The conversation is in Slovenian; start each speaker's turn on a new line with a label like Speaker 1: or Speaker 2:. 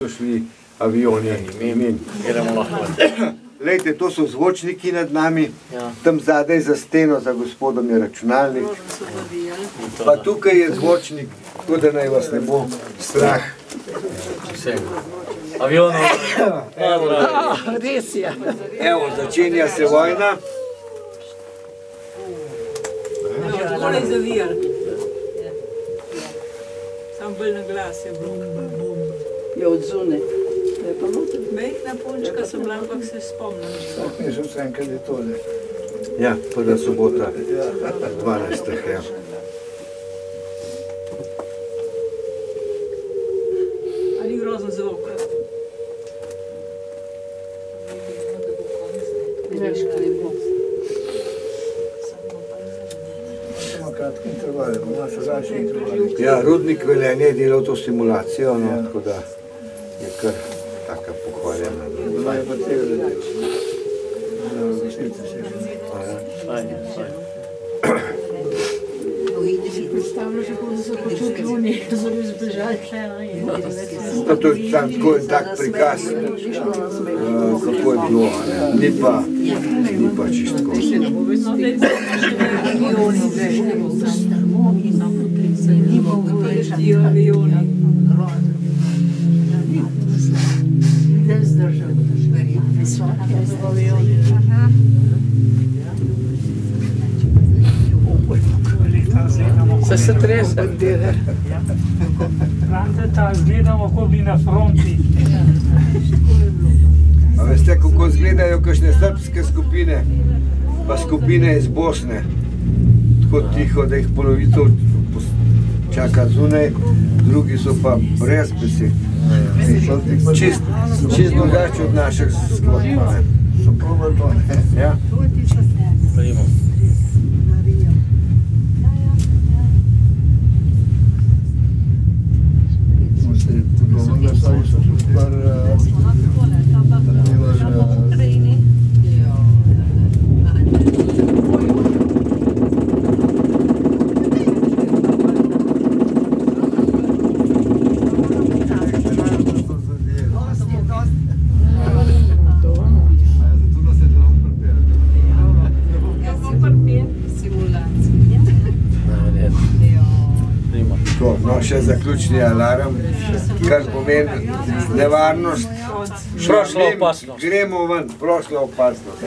Speaker 1: šli avioni in
Speaker 2: gremo lahko.
Speaker 1: Lejte, to so zvočniki nad nami, tam zadaj za steno, za gospodom je računalnik. Pa tukaj je zvočnik, tako da naj vas ne bo strah.
Speaker 2: Avionov.
Speaker 3: Res je.
Speaker 1: Evo, začenja se vojna.
Speaker 4: Takole zavijal. Sam bolj na glas je bilo.
Speaker 3: Je od zune.
Speaker 4: Mehna punčka sem bila, ampak se spomnim.
Speaker 5: Mesec enkrat je tole.
Speaker 1: Ja, prva sobota, 12. ja.
Speaker 4: Ali grozen zvok.
Speaker 3: Veš, kaj bo.
Speaker 5: Samo kratki intervali, bomo se daljši intervali.
Speaker 1: Ja, Rudnik Velenje je delal to simulacijo, no, tako da je kar taka pohvaljena.
Speaker 5: Bila je pa tega zadeva. V resnici se že.
Speaker 2: Fajn, fajn.
Speaker 3: Predstavljaš, kako so počutili oni, so bili zbežali.
Speaker 1: No, to je tak prikaz, kako je bilo, ni pa čistko.
Speaker 3: Se trese.
Speaker 6: Franteta gledamo, ko bi na fronti.
Speaker 1: A veste, kako izgledajo kakšne srbske skupine, pa skupine iz Bosne. Tako tiho, da jih polovico čaka zunaj, drugi so pa brez besed. Čist drugače od naših sklopa.
Speaker 5: So probali to, ne?
Speaker 1: Ja.
Speaker 2: Primo.
Speaker 5: Smo se podobno glasali, so tudi par
Speaker 1: No, še zaključni alarm, kar pomeni nevarnost.
Speaker 2: Prošla opasnost.
Speaker 1: Gremo ven, prošla opasnost.